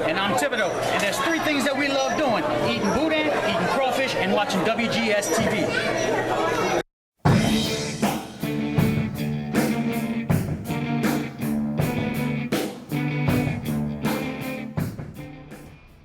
And I'm Thibodeau. And there's three things that we love doing: eating boudin, eating crawfish, and watching WGS-TV.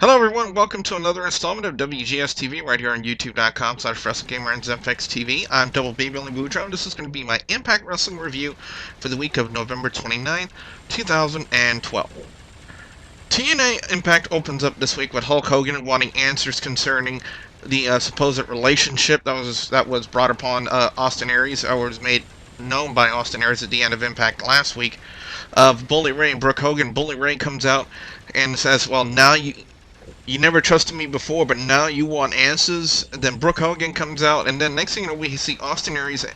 Hello everyone, welcome to another installment of WGS-TV right here on YouTube.com/WrestleGamer and ZFX-TV. I'm Double B Billy Boudreaux, and this is going to be my Impact Wrestling review for the week of November 29, 2012. TNA Impact opens up this week with Hulk Hogan wanting answers concerning the supposed relationship that was brought upon Austin Aries, or was made known by Austin Aries at the end of Impact last week, of Bully Ray and Brooke Hogan. Bully Ray comes out and says, well, now you never trusted me before, but now you want answers. And then Brooke Hogan comes out, and then next thing you know, we see Austin Aries,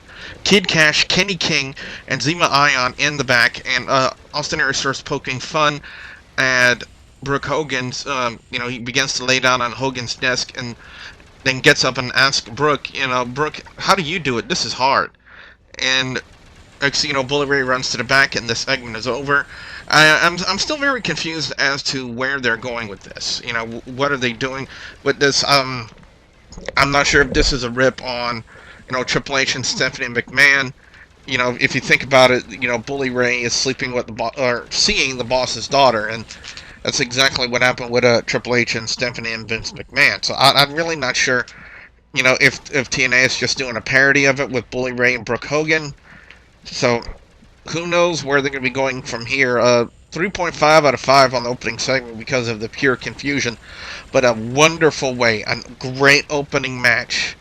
Kid Cash, Kenny King, and Zema Ion in the back, and Austin Aries starts poking fun at Brooke Hogan's. He begins to lay down on Hogan's desk, and then gets up and asks Brooke, Brooke, how do you do it? This is hard. And next thing you know, Bully Ray runs to the back, and this segment is over. I'm still very confused as to where they're going with this. What are they doing with this? I'm not sure if this is a rip on, Triple H and Stephanie McMahon. If you think about it, Bully Ray is sleeping with seeing the boss's daughter, and that's exactly what happened with Triple H and Stephanie and Vince McMahon. So I'm really not sure, if TNA is just doing a parody of it with Bully Ray and Brooke Hogan. So who knows where they're going to be going from here. 3.5 out of 5 on the opening segment because of the pure confusion. But a wonderful way, a great opening match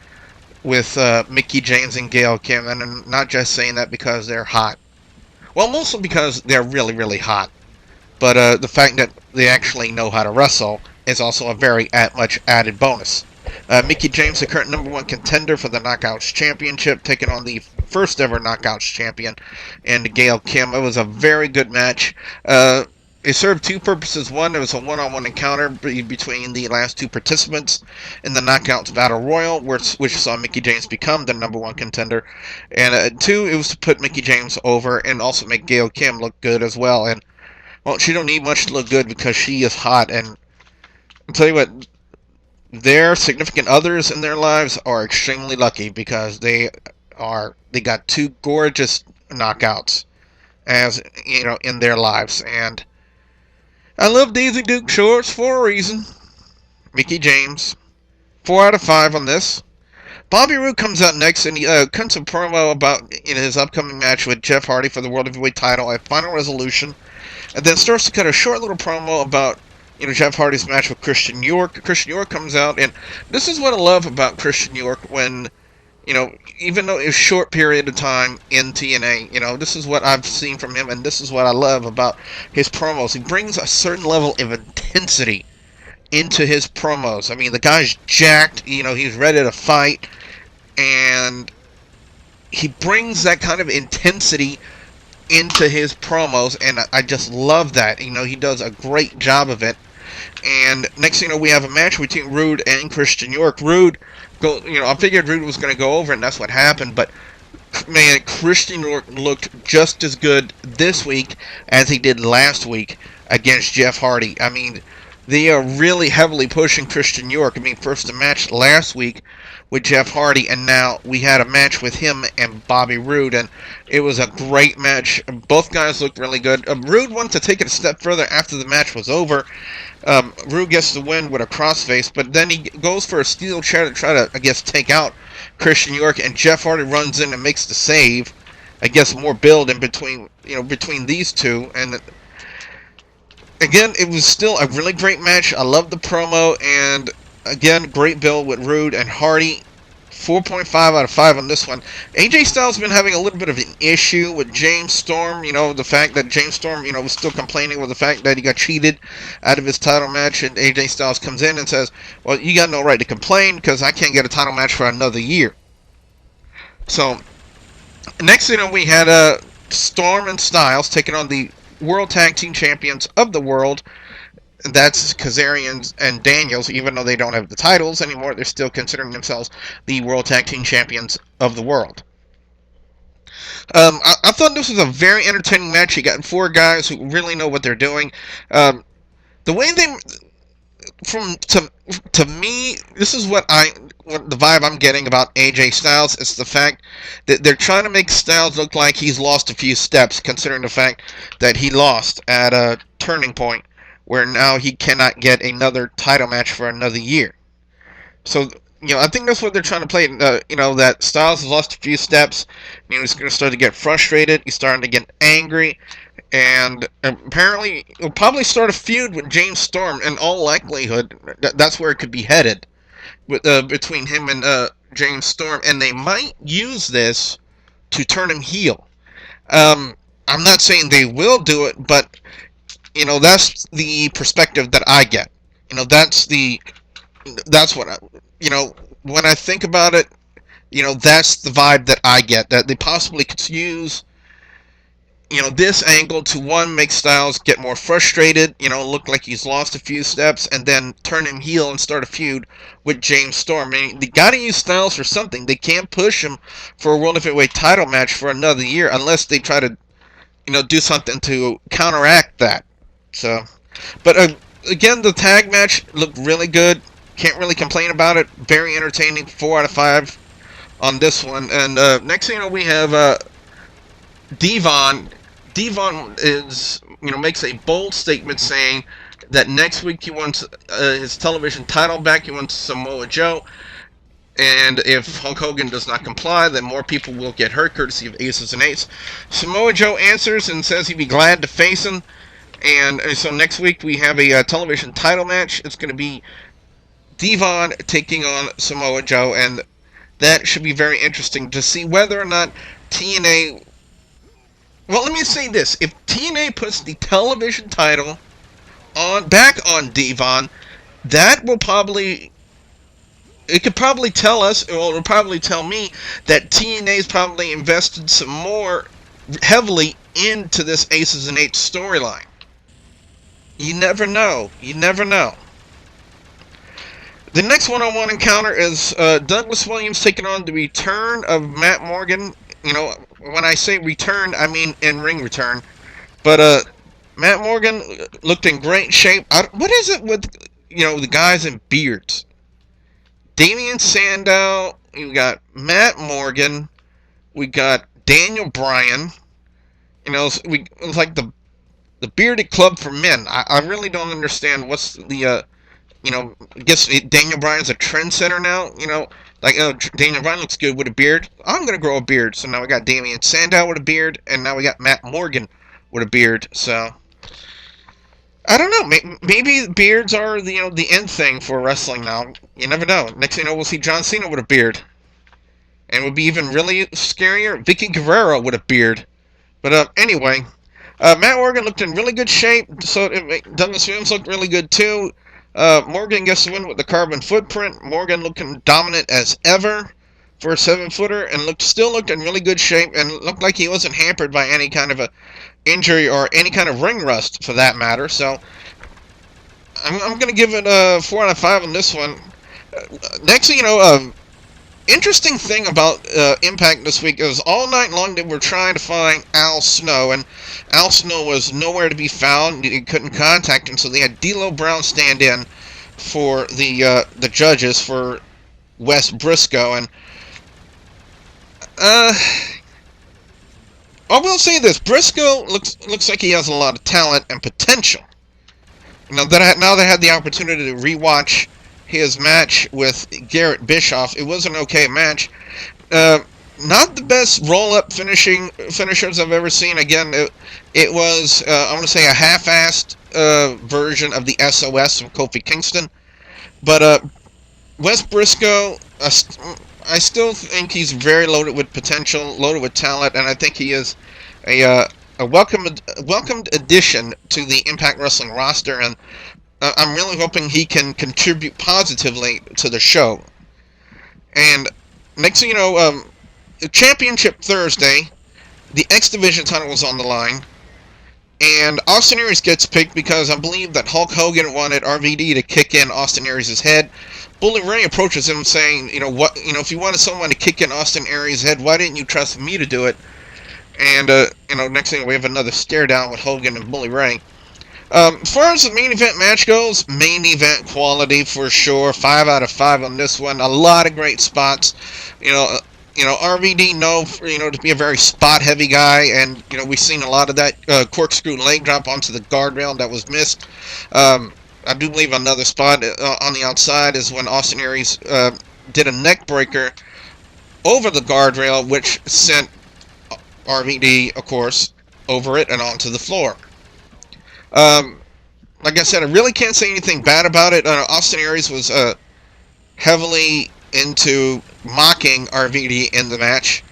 with Mickie James and Gail Kim. And I'm not just saying that because they're hot. Well, mostly because they're really, really hot. But the fact that they actually know how to wrestle is also a very much added bonus. Mickie James, the current #1 contender for the Knockouts Championship, taking on the first ever Knockouts champion, and Gail Kim. It was a very good match. It served two purposes. One, it was a one-on-one encounter between the last two participants in the Knockouts Battle Royal, which saw Mickie James become the #1 contender. And two, it was to put Mickie James over and also make Gail Kim look good as well. And, well, she don't need much to look good because she is hot. And I'll tell you what, their significant others in their lives are extremely lucky because they got two gorgeous knockouts in their lives. And I love Daisy Duke shorts for a reason. Mickie James, 4 out of 5 on this. Bobby Roode comes out next, and he cuts a promo about his upcoming match with Jeff Hardy for the World Heavyweight title at Final Resolution, and then starts to cut a short little promo about Jeff Hardy's match with Christian York. Christian York comes out, and this is what I love about Christian York when, even though it's a short period of time in TNA, this is what I've seen from him, and this is what I love about his promos. He brings a certain level of intensity into his promos. I mean, the guy's jacked, he's ready to fight, and he brings that kind of intensity into his promos, and I just love that. He does a great job of it. And next thing you know, we have a match between Roode and Christian York. I figured Roode was going to go over, and that's what happened. But, man, Christian York looked just as good this week as he did last week against Jeff Hardy. I mean, they are really heavily pushing Christian York. I mean, first the match last week with Jeff Hardy, and now we had a match with him and Bobby Roode, and it was a great match. Both guys looked really good. Roode wanted to take it a step further after the match was over. Roode gets the win with a crossface, but then he goes for a steel chair to try to, take out Christian York, and Jeff Hardy runs in and makes the save. More build in between, between these two, and again, it was still a really great match. I love the promo, and again, great build with Roode and Hardy. 4.5 out of 5 on this one. AJ Styles has been having a little bit of an issue with James Storm. The fact that James Storm, was still complaining with the fact that he got cheated out of his title match. And AJ Styles comes in and says, well, you got no right to complain because I can't get a title match for another year. So, next thing we had Storm and Styles taking on the World Tag Team Champions of the world. That's Kazarian and Daniels. Even though they don't have the titles anymore, they're still considering themselves the World Tag Team Champions of the world. I thought this was a very entertaining match. You got 4 guys who really know what they're doing. the way they to me, this is what the vibe I'm getting about AJ Styles is the fact that they're trying to make Styles look like he's lost a few steps, considering the fact that he lost at a turning point where now he cannot get another title match for another year. So, I think that's what they're trying to play. That Styles has lost a few steps. He's going to start to get frustrated. He's starting to get angry. And apparently, he'll probably start a feud with James Storm. In all likelihood, that's where it could be headed between him and James Storm. And they might use this to turn him heel. I'm not saying they will do it, but, that's the perspective that I get. That's what when I think about it, that's the vibe that I get, that they possibly could use, this angle to, one, make Styles get more frustrated, look like he's lost a few steps, and then turn him heel and start a feud with James Storm. I mean, they gotta use Styles for something. They can't push him for a World Heavyweight title match for another year unless they try to, do something to counteract that. So, but again, the tag match looked really good. Can't really complain about it. Very entertaining. 4 out of 5 on this one. And next thing you know, we have Devon. Devon makes a bold statement saying that next week he wants his television title back. He wants Samoa Joe. And if Hulk Hogan does not comply, then more people will get hurt, courtesy of Aces and Eights. Samoa Joe answers and says he'd be glad to face him. And so next week we have a television title match. It's going to be Devon taking on Samoa Joe, and that should be very interesting to see whether or not TNA... Well, let me say this. If TNA puts the television title back on Devon, that will probably... It could probably tell us, or it will probably tell me, that TNA's probably invested some more heavily into this Aces and Eights storyline. You never know. You never know. The next one-on-one encounter is Douglas Williams taking on the return of Matt Morgan. When I say return, I mean in-ring return. But Matt Morgan looked in great shape. What is it with, the guys in beards? Damian Sandow, we got Matt Morgan, we got Daniel Bryan. It's like the bearded club for men. I really don't understand what's the... I guess Daniel Bryan's a trendsetter now. Daniel Bryan looks good with a beard. I'm going to grow a beard. So now we got Damian Sandow with a beard, and now we got Matt Morgan with a beard. So, I don't know. Maybe beards are the end thing for wrestling now. You never know. Next thing you know, we'll see John Cena with a beard. And it would be even really scarier, Vicky Guerrero with a beard. But anyway, Matt Morgan looked in really good shape. So Douglas Williams looked really good too. Morgan gets the win with the carbon footprint. Morgan looking dominant as ever for a 7-footer, and still looked in really good shape, and looked like he wasn't hampered by any kind of a injury or any kind of ring rust for that matter. So I'm going to give it a 4 out of 5 on this one. Next thing you know, interesting thing about Impact this week is all night long they were trying to find Al Snow, and Al Snow was nowhere to be found. You couldn't contact him, so they had D'Lo Brown stand in for the judges for Wes Briscoe. And I will say this: Briscoe looks like he has a lot of talent and potential. Now they had the opportunity to rewatch his match with Garrett Bischoff. It was an okay match. Not the best roll-up finishers I've ever seen. Again, it was, I want to say, a half-assed version of the SOS from Kofi Kingston. But Wes Briscoe, I still think he's very loaded with potential, loaded with talent, and I think he is a welcomed addition to the Impact Wrestling roster, and I'm really hoping he can contribute positively to the show. And next thing you know, Championship Thursday, the X Division title was on the line, and Austin Aries gets picked because I believe that Hulk Hogan wanted RVD to kick in Austin Aries' head. Bully Ray approaches him saying, if you wanted someone to kick in Austin Aries' head, why didn't you trust me to do it? And next thing we have another stare down with Hogan and Bully Ray. As far as the main event match goes, main event quality for sure. 5 out of 5 on this one. A lot of great spots. RVD to be a very spot-heavy guy, and we've seen a lot of that corkscrew leg drop onto the guardrail that was missed. I do believe another spot on the outside is when Austin Aries did a neck breaker over the guardrail, which sent RVD, of course, over it and onto the floor. Like I said, I really can't say anything bad about it. Austin Aries was heavily into mocking RVD in the match.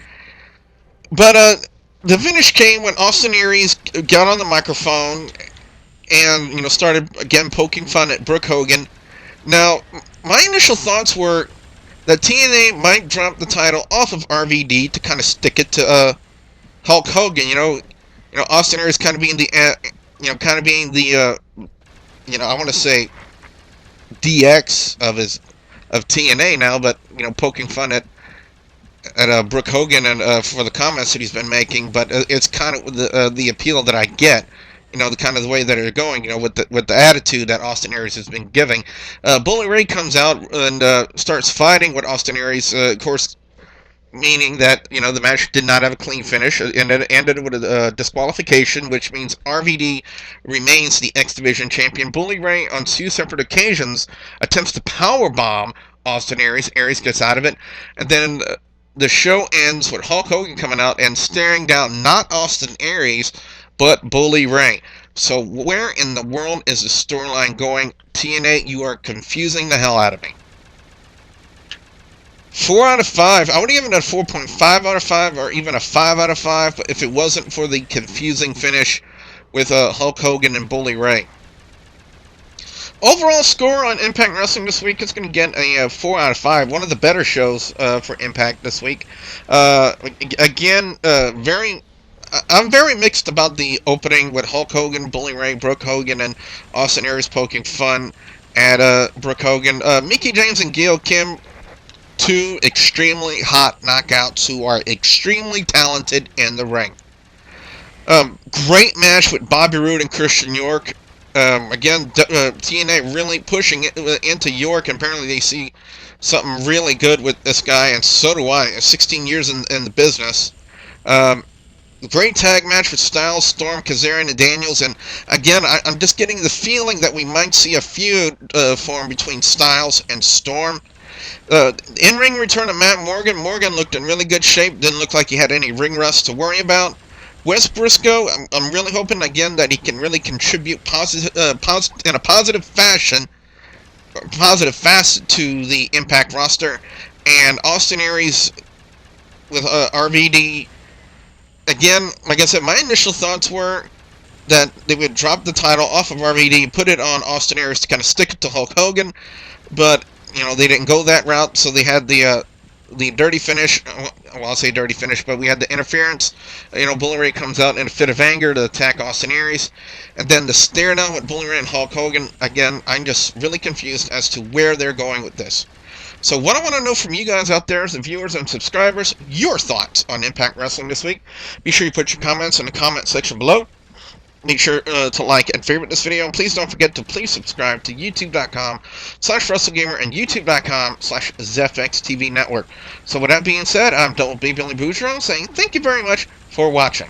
But the finish came when Austin Aries got on the microphone and started again poking fun at Brooke Hogan. Now, my initial thoughts were that TNA might drop the title off of RVD to kind of stick it to Hulk Hogan. Austin Aries kind of being the I want to say DX of TNA now, but poking fun at Brooke Hogan and for the comments that he's been making. But it's kind of the appeal that I get. The kind of the way that they're going, with the attitude that Austin Aries has been giving. Bully Ray comes out and starts fighting with Austin Aries, of course, meaning that, the match did not have a clean finish, and it ended with a disqualification, which means RVD remains the X Division champion. Bully Ray, on 2 separate occasions, attempts to powerbomb Austin Aries. Aries gets out of it, and then the show ends with Hulk Hogan coming out and staring down not Austin Aries, but Bully Ray. So where in the world is the storyline going? TNA, you are confusing the hell out of me. 4 out of 5. I would have given it a 4.5 out of 5 or even a 5 out of 5, but if it wasn't for the confusing finish with Hulk Hogan and Bully Ray. Overall score on Impact Wrestling this week is going to get a 4 out of 5. One of the better shows for Impact this week. Again, I'm very mixed about the opening with Hulk Hogan, Bully Ray, Brooke Hogan, and Austin Aries poking fun at Brooke Hogan. Mickie James and Gail Kim, 2 extremely hot knockouts who are extremely talented in the ring. Great match with Bobby Roode and Christian York. Again, TNA really pushing it into York. Apparently they see something really good with this guy, and so do I. 16 years in the business. Great tag match with Styles, Storm, Kazarian, and Daniels. And again, I'm just getting the feeling that we might see a feud form between Styles and Storm. In-ring return of Matt Morgan. Morgan looked in really good shape. Didn't look like he had any ring rust to worry about. Wes Briscoe, I'm really hoping again that he can really contribute in a positive fashion, positive facet to the Impact roster. And Austin Aries with RVD. Again, like I said, my initial thoughts were that they would drop the title off of RVD, put it on Austin Aries to kind of stick it to Hulk Hogan, but they didn't go that route, so they had the dirty finish. Well, I'll say dirty finish, but we had the interference. Bully Ray comes out in a fit of anger to attack Austin Aries, and then the stare down with Bully Ray and Hulk Hogan. Again, I'm just really confused as to where they're going with this. So what I want to know from you guys out there, as the viewers and subscribers, your thoughts on Impact Wrestling this week. Be sure you put your comments in the comment section below. Make sure to like and favorite this video. And please don't forget to please subscribe to youtube.com/WrestleGamer and youtube.com/ZFXTV Network. So with that being said, I'm Double B Billy Boudreaux saying thank you very much for watching.